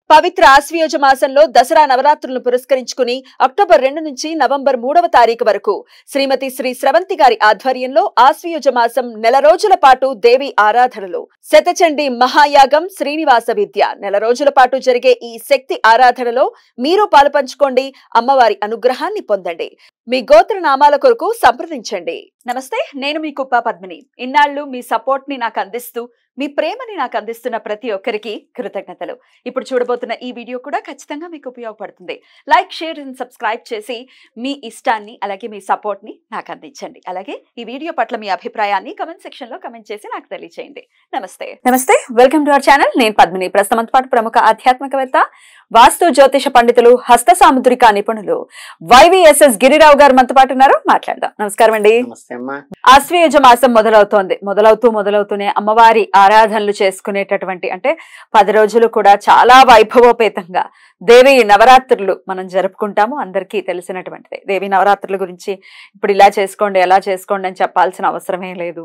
పవిత్ర ఆశ్వయుజ మాసంలో దసరా నవరాత్రులను పురస్కరించుకుని అక్టోబర్ 2 నుంచి నవంబర్ 3వ తారీఖు వరకు శ్రీమతి శ్రీ స్రవంతి గారి ఆధ్వర్యంలో ఆశ్వయుజ మాసం నెల రోజుల పాటు దేవి ఆరాధనలు శతచండీ మహాయాగం శ్రీనివాస విద్య నెల రోజుల పాటు జరిగే ఈ శక్తి ఆరాధనలో మీరు పాలుపంచుకోండి, అమ్మవారి అనుగ్రహాన్ని పొందండి. మీ గోత్ర నామాల కొరకు సంప్రదించండి. నమస్తే, నేను మీ కుప్ప పద్మిని. ఇన్నాళ్లు మీ సపోర్ట్ ని నాకు అందిస్తూ మీ ప్రేమని నాకు అందిస్తున్న ప్రతి ఒక్కరికి కృతజ్ఞతలు. ఇప్పుడు చూడబోతున్న ఈ వీడియో కూడా ఖచ్చితంగా మీకు ఉపయోగపడుతుంది. లైక్, షేర్ అండ్ సబ్స్క్రైబ్ చేసి మీ ఇష్టాన్ని అలాగే మీ సపోర్ట్ ని నాకు అందించండి. అలాగే ఈ వీడియో పట్ల మీ అభిప్రాయాన్ని కమెంట్ సెక్షన్ లో కమెంట్ చేసి నాకు తెలియజేయండి. నమస్తే, వెల్కమ్ టు అవర్ ఛానల్. నేను పద్మిని. ప్రస్తుతం పాటు ప్రముఖ ఆధ్యాత్మికవేత్త, వాస్తు జ్యోతిష పండితులు, హస్త సాముద్రిక నిపుణులు వైవిఎస్ఎస్ గిరిరావు గారు మనతో పాటు ఉన్నారు. మాట్లాడదాం. నమస్కారం అండి. ఆశ్వయుజ మాసం మొదలవుతూనే అమ్మవారి ఆరాధనలు చేసుకునేటటువంటి అంటే 10 రోజులు కూడా చాలా వైభవోపేతంగా దేవి నవరాత్రులు మనం జరుపుకుంటాము. అందరికీ తెలిసినటువంటిదే. దేవి నవరాత్రుల గురించి ఇప్పుడు ఇలా చేసుకోండి ఎలా చేసుకోండి అని చెప్పాల్సిన అవసరమే లేదు.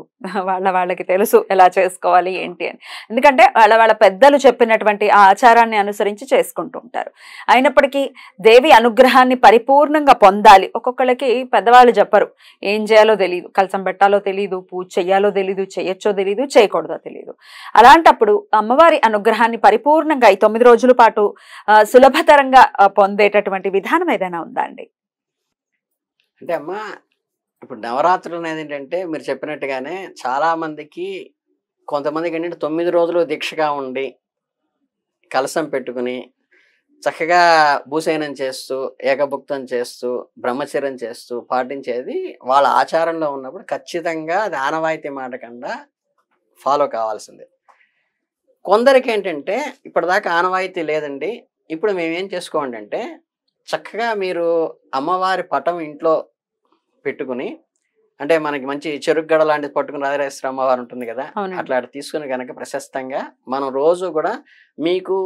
వాళ్ళకి తెలుసు ఎలా చేసుకోవాలి ఏంటి అని. ఎందుకంటే వాళ్ళ పెద్దలు చెప్పినటువంటి ఆ ఆచారాన్ని అనుసరించి చేసుకుంటూ ఉంటారు. అయినప్పటికీ దేవి అనుగ్రహాన్ని పరిపూర్ణంగా పొందాలి. ఒక్కొక్కళ్ళకి పెద్దవాళ్ళు చెప్పరు, ఏం చేయాలో తెలియదు, కలసం పెట్టాలో తెలియదు, పూజ చెయ్యాలో తెలియదు, చేయొచ్చో తెలియదు, చేయకూడదో తెలియదు. అలాంటప్పుడు అమ్మవారి అనుగ్రహాన్ని పరిపూర్ణంగా ఈ 9 రోజుల పాటు సులభతరంగా పొందేటటువంటి విధానం ఏదైనా ఉందా అండి? అంటే అమ్మా, ఇప్పుడు నవరాత్రులు అనేది ఏంటంటే మీరు చెప్పినట్టుగానే చాలా మందికి, కొంతమందికి ఏంటంటే 9 రోజులు దీక్షగా ఉండి కలసం పెట్టుకుని చక్కగా భూశయనం చేస్తూ, ఏకభుక్తం చేస్తూ, బ్రహ్మచర్యం చేస్తూ పాటించేది వాళ్ళ ఆచారంలో ఉన్నప్పుడు ఖచ్చితంగా అది ఆనవాయితీ మాట కన్నా ఫాలో కావాల్సిందే. కొందరికి ఏంటంటే ఇప్పటిదాకా ఆనవాయితీ లేదండి, ఇప్పుడు మేమేం చేసుకోండి అంటే చక్కగా మీరు అమ్మవారి పటం ఇంట్లో పెట్టుకుని, అంటే మనకి మంచి చెరుగ్గడ లాంటిది పట్టుకుని రాజరాజేశ్వరి అమ్మవారు ఉంటుంది కదా, అట్లా తీసుకుని కనుక ప్రశస్తంగా మనం రోజు కూడా మీకు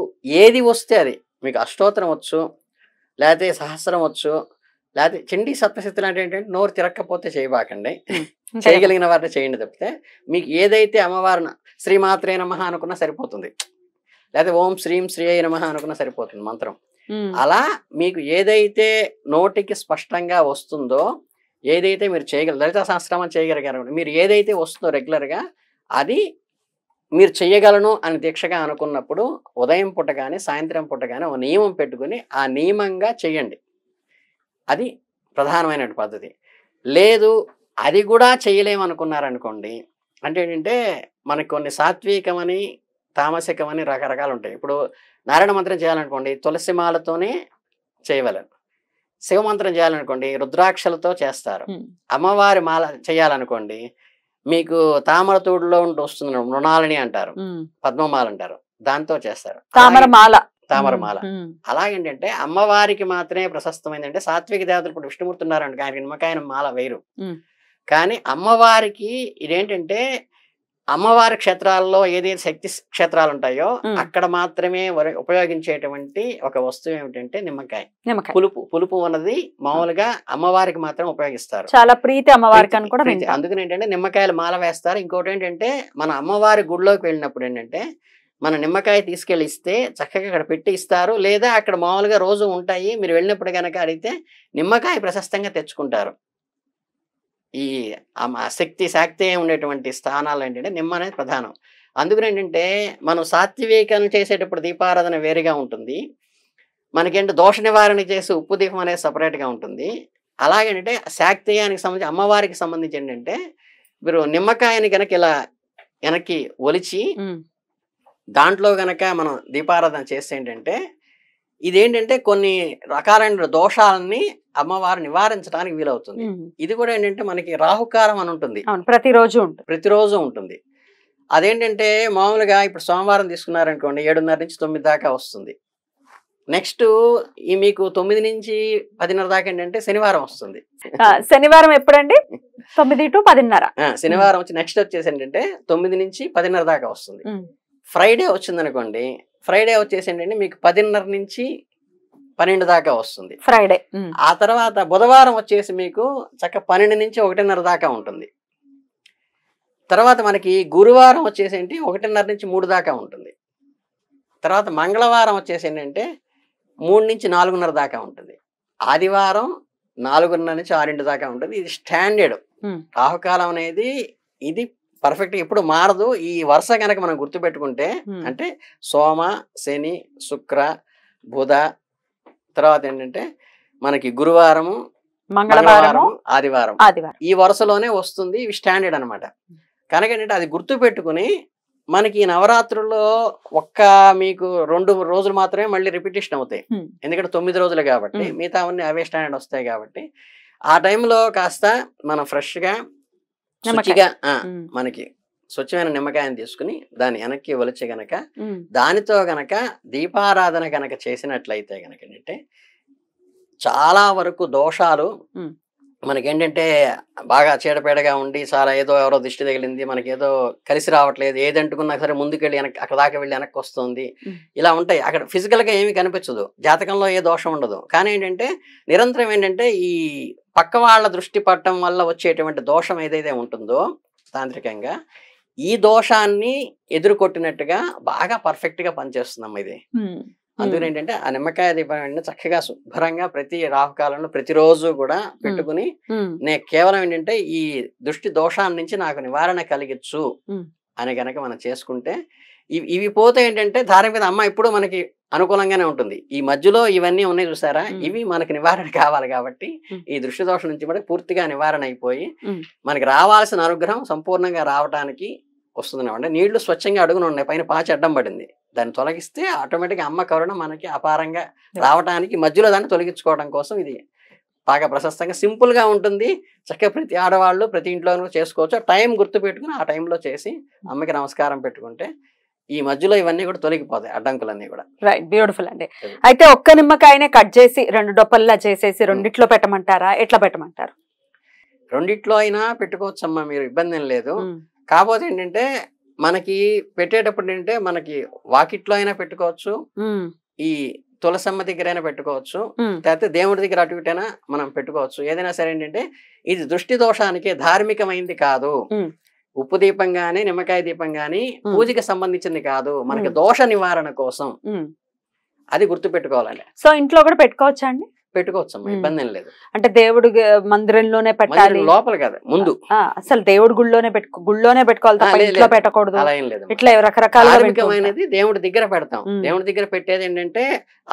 ఏది వస్తే అది, మీకు అష్టోత్తరం వచ్చు, లేకపోతే సహస్రం వచ్చు, లేకపోతే చండీ సప్తశక్తులు అంటే ఏంటంటే నోరు తిరక్కపోతే చేయబాకండి, చేయగలిగిన వారిని చేయండి తప్పితే మీకు ఏదైతే అమ్మవారిని శ్రీమాత్రే నమః అనుకున్నా సరిపోతుంది, లేకపోతే ఓం శ్రీం శ్రీ అయి నమః అనుకున్నా సరిపోతుంది మంత్రం. అలా మీకు ఏదైతే నోటికి స్పష్టంగా వస్తుందో, ఏదైతే మీరు చేయగలరు, లలితా సహస్రనామం చేయగలిగారు, మీరు ఏదైతే వస్తుందో రెగ్యులర్గా అది మీరు చెయ్యగలను అని దీక్షగా అనుకున్నప్పుడు ఉదయం పూట కానీ సాయంత్రం పూట కానీ ఒక నియమం పెట్టుకుని ఆ నియమంగా చెయ్యండి. అది ప్రధానమైన పద్ధతి. లేదు అది కూడా చేయలేమనుకున్నారనుకోండి, అంటే ఏంటంటే మనకి కొన్ని సాత్వికమని తామసికమని రకరకాలు ఉంటాయి. ఇప్పుడు నారాయణ మంత్రం చేయాలనుకోండి తులసి మాలతోనే చేయగలరు, శివమంత్రం చేయాలనుకోండి రుద్రాక్షలతో చేస్తారు, అమ్మవారి మాల చేయాలనుకోండి మీకు తామర తోడులో ఉంటూ వస్తుంది మృణాలని అంటారు, పద్మమాల అంటారు, దాంతో చేస్తారు తామరమాల. అలాగేంటంటే అమ్మవారికి మాత్రమే ప్రశస్తమైందంటే సాత్విక దేవతలు ఇప్పుడు విష్ణుమూర్తి ఉన్నారంటే ఆయన నిమ్మకాయన మాల వేరు, కానీ అమ్మవారికి ఇదేంటంటే అమ్మవారి క్షేత్రాల్లో ఏదైతే శక్తి క్షేత్రాలు ఉంటాయో అక్కడ మాత్రమే ఉపయోగించేటువంటి ఒక వస్తువు ఏమిటంటే నిమ్మకాయ. పులుపు అన్నది మామూలుగా అమ్మవారికి మాత్రం ఉపయోగిస్తారు, చాలా ప్రీతి అమ్మవారికి. అందుకని ఏంటంటే నిమ్మకాయలు మాల వేస్తారు. ఇంకోటి ఏంటంటే మన అమ్మవారి గుడిలోకి వెళ్ళినప్పుడు ఏంటంటే మన నిమ్మకాయ తీసుకెళ్ళి ఇస్తే చక్కగా అక్కడ పెట్టి ఇస్తారు, లేదా అక్కడ మామూలుగా రోజు ఉంటాయి, మీరు వెళ్ళినప్పుడు కనుక అడిగితే నిమ్మకాయ ప్రశస్తంగా తెచ్చుకుంటారు. ఈ శాక్తే ఉండేటువంటి స్థానాలు ఏంటంటే నిమ్మ అనేది ప్రధానం. అందుకని ఏంటంటే మనం సాత్వికం చేసేటప్పుడు దీపారాధన వేరుగా ఉంటుంది, మనకేంటి దోష నివారణ చేసి ఉప్పు దీపం అనేది సపరేట్గా ఉంటుంది. అలాగేంటంటే శాక్తేయానికి సంబంధించి అమ్మవారికి సంబంధించి ఏంటంటే మీరు నిమ్మకాయని కనుక ఇలా వెనక్కి ఒలిచి దాంట్లో గనక మనం దీపారాధన చేస్తే ఏంటంటే ఇదేంటంటే కొన్ని రకాలైన దోషాలని అమ్మవారు నివారించడానికి వీలవుతుంది. ఇది కూడా ఏంటంటే మనకి రాహుకాలం అని ఉంటుంది, ప్రతిరోజు ఉంటుంది. అదేంటంటే మామూలుగా ఇప్పుడు సోమవారం తీసుకున్నారనుకోండి 7:30 నుంచి 9 దాకా వస్తుంది. నెక్స్ట్ ఈ మీకు 9 నుంచి 10:30 దాకా ఏంటంటే శనివారం వస్తుంది. శనివారం ఎప్పుడండి? 9 to 10:30. శనివారం వచ్చి నెక్స్ట్ వచ్చేసి ఏంటంటే 9 నుంచి 10:30 దాకా వస్తుంది. ఫ్రైడే వచ్చింది అనుకోండి, ఫ్రైడే వచ్చేసి ఏంటంటే మీకు 10:30 నుంచి 12 దాకా వస్తుంది ఫ్రైడే. ఆ తర్వాత బుధవారం వచ్చేసి మీకు చక్క 12 నుంచి 1:30 దాకా ఉంటుంది. తర్వాత మనకి గురువారం వచ్చేసి ఏంటి 1:30 నుంచి 3 దాకా ఉంటుంది. తర్వాత మంగళవారం వచ్చేసి ఏంటంటే 3 నుంచి 4:30 దాకా ఉంటుంది. ఆదివారం 4:30 నుంచి 6 దాకా ఉంటుంది. ఇది స్టాండర్డ్. రాహుకాలం అనేది ఇది పర్ఫెక్ట్ ఎప్పుడు మారదు. ఈ వరుస కనుక మనం గుర్తుపెట్టుకుంటే అంటే సోమ, శని, శుక్ర, బుధ, తర్వాత ఏంటంటే మనకి గురువారము, మంగళవారం, ఆదివారం ఈ వరుసలోనే వస్తుంది. ఇవి స్టాండర్డ్ అనమాట. కనుక ఏంటంటే అది గుర్తు పెట్టుకుని మనకి ఈ నవరాత్రుల్లో మీకు 2 రోజులు మాత్రమే మళ్ళీ రిపిటేషన్ అవుతాయి. ఎందుకంటే 9 రోజులు కాబట్టి మిగతా అవన్నీ అవే స్టాండర్డ్ వస్తాయి కాబట్టి ఆ టైంలో కాస్త మనం ఫ్రెష్గా శుచిగా మనకి స్వచ్ఛమైన నిమ్మకాయని తీసుకుని దాన్ని వెనక్కి ఒలిచి గనక దానితో గనక దీపారాధన గనక చేసినట్లయితే గనక ఏంటంటే చాలా వరకు దోషాలు మనకేంటంటే బాగా చీడపేడగా ఉండి చాలా ఏదో ఎవరో దిష్టి తగిలింది, మనకి ఏదో కలిసి రావట్లేదు, ఏది అంటుకున్నా సరే ముందుకెళ్ళి వెనక్కి అక్కడ దాకా వెళ్ళి వెనక్కి వస్తుంది, ఇలా ఉంటాయి. అక్కడ ఫిజికల్గా ఏమీ కనిపించదు, జాతకంలో ఏ దోషం ఉండదు. కానీ ఏంటంటే నిరంతరం ఏంటంటే ఈ పక్క వాళ్ళ దృష్టి పట్టడం వల్ల వచ్చేటువంటి దోషం ఏదైతే ఉంటుందో తాంత్రికంగా ఈ దోషాన్ని ఎదుర్కొట్టినట్టుగా బాగా పర్ఫెక్ట్గా పనిచేస్తుందమ్మా ఇది. అందుకని ఏంటంటే ఆ నిమ్మకాయ దీపం చక్కగా శుభ్రంగా ప్రతి రాహుకాలంలో ప్రతిరోజు కూడా పెట్టుకుని నేను కేవలం ఏంటంటే ఈ దృష్టి దోషాన్ని నుంచి నాకు నివారణ కలిగించు అని గనక మనం చేసుకుంటే ఇవి పోతే ఏంటంటే దాని మీద అమ్మ ఇప్పుడు మనకి అనుకూలంగానే ఉంటుంది. ఈ మధ్యలో ఇవన్నీ ఉన్నాయి చూసారా, ఇవి మనకి నివారణ కావాలి కాబట్టి ఈ దృష్టి దోషం నుంచి కూడా పూర్తిగా నివారణ అయిపోయి మనకి రావాల్సిన అనుగ్రహం సంపూర్ణంగా రావడానికి వస్తుంది. అంటే నీళ్లు స్వచ్ఛంగా అడుగున ఉన్నాయి, పైన పాచి అడ్డం పడింది, దాన్ని తొలగిస్తే ఆటోమేటిక్గా అమ్మ కరుణ మనకి అపారంగా రావడానికి మధ్యలో దాన్ని తొలగించుకోవడం కోసం ఇది బాగా ప్రశస్తంగా సింపుల్ గా ఉంటుంది. చక్కగా ప్రతి ఆడవాళ్ళు ప్రతి ఇంట్లోనూ చేసుకోవచ్చు. టైం గుర్తు పెట్టుకుని ఆ టైంలో చేసి అమ్మకి నమస్కారం పెట్టుకుంటే ఈ మధ్యలో ఇవన్నీ కూడా తొలగిపోతాయి, అడ్డంకులన్నీ కూడా. రైట్, బ్యూటిఫుల్ అండి. అయితే ఒక్క నిమ్మకాయనే కట్ చేసి 2 డొప్పల్లా చేసేసి రెండిట్లో పెట్టమంటారా, ఎట్లా పెట్టమంటారు? రెండిట్లో అయినా పెట్టుకోవచ్చు అమ్మా, మీరు ఇబ్బంది ఏం లేదు. కాకపోతే ఏంటంటే మనకి పెట్టేటప్పుడు ఏంటంటే మనకి వాకిట్లో అయినా పెట్టుకోవచ్చు, ఈ తులసమ్మ దగ్గర అయినా పెట్టుకోవచ్చు, లేకపోతే దేవుడి దగ్గర అటు ఇటైనా మనం పెట్టుకోవచ్చు. ఏదైనా సరే ఏంటంటే ఇది దృష్టి దోషానికి ధార్మికమైంది కాదు. ఉప్పు దీపం గాని నిమ్మకాయ దీపం గాని పూజకి సంబంధించింది కాదు, మనకి దోష నివారణ కోసం. అది గుర్తు పెట్టుకోవాలి. సో ఇంట్లో కూడా పెట్టుకోవచ్చా అండి? పెట్టుకోవచ్చు, ఇబ్బంది ఏం లేదు. అంటే దేవుడు మందిరంలోనే పెట్టాలి, లోపల కదా, ముందు అసలు దేవుడి గుళ్ళోనే పెట్టుకోవాలి తప్ప ఇంట్లో పెట్టకూడదు, అలా ఏం లేదు. ఇట్లా రకరకాలమైనది దేవుడి దగ్గర పెడతాం. దేవుడి దగ్గర పెట్టేది ఏంటంటే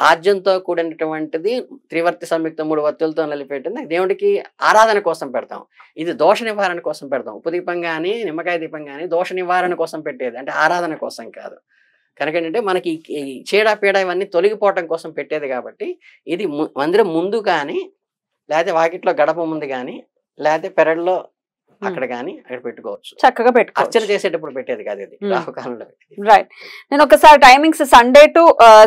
ఆజ్యంతో కూడినటువంటిది, త్రివర్తి సంయుక్త 3 వత్తులతో నలిపేటింది, దేవుడికి ఆరాధన కోసం పెడతాం. ఇది దోష నివారణ కోసం పెడతాం. ఉప్పు దీపం గాని నిమ్మకాయ దీపం గాని దోష నివారణ కోసం పెట్టేది, అంటే ఆరాధన కోసం కాదు. కనుక ఏంటంటే మనకి చీడ పీడ ఇవన్నీ తొలగిపోవటం కోసం పెట్టేది కాబట్టి ఇది మందిరం ముందు కానీ, లేకపోతే వాకిట్లో గడప ముందు కానీ, లేకపోతే పెరట్లో అక్కడ కానీ అక్కడ పెట్టుకోవచ్చు, చక్కగా పెట్టుకోవచ్చు. అర్చన చేసేటప్పుడు పెట్టేది కాదు ఇది, రాహుకాలంలో. రైట్. నేను ఒకసారి టైమింగ్స్ సండే టు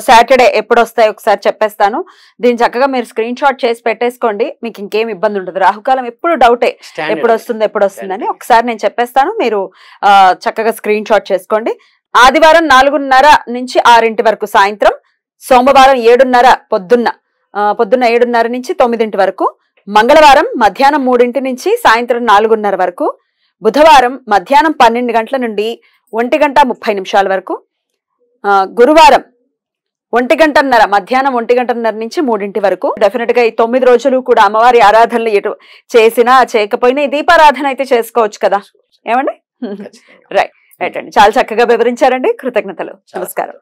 సాటర్డే ఎప్పుడు వస్తాయి ఒకసారి చెప్పేస్తాను. దీన్ని చక్కగా మీరు స్క్రీన్ షాట్ చేసి పెట్టేసుకోండి, మీకు ఇంకేం ఇబ్బంది ఉండదు. రాహుకాలం ఎప్పుడు డౌటే, ఎప్పుడు వస్తుందని ఒకసారి నేను చెప్పేస్తాను, మీరు చక్కగా స్క్రీన్ షాట్ చేసుకోండి. ఆదివారం 4:30 నుంచి 6 వరకు సాయంత్రం, సోమవారం 7:30 పొద్దున్న 7:30 నుంచి 9 వరకు, మంగళవారం మధ్యాహ్నం 3 నుంచి సాయంత్రం 4:30 వరకు, బుధవారం మధ్యాహ్నం 12 గంటల నుండి 1:30 వరకు, గురువారం 1:30 మధ్యాహ్నం 1:30 నుంచి 3 వరకు. డెఫినెట్ గా ఈ 9 రోజులు కూడా అమ్మవారి ఆరాధనలు ఎటు చేసినా చేయకపోయినా ఈ దీపారాధన అయితే చేసుకోవచ్చు కదా, ఏమండి? రైట్ రైట్ అండి, చాలా చక్కగా వివరించారండి, కృతజ్ఞతలు, నమస్కారం.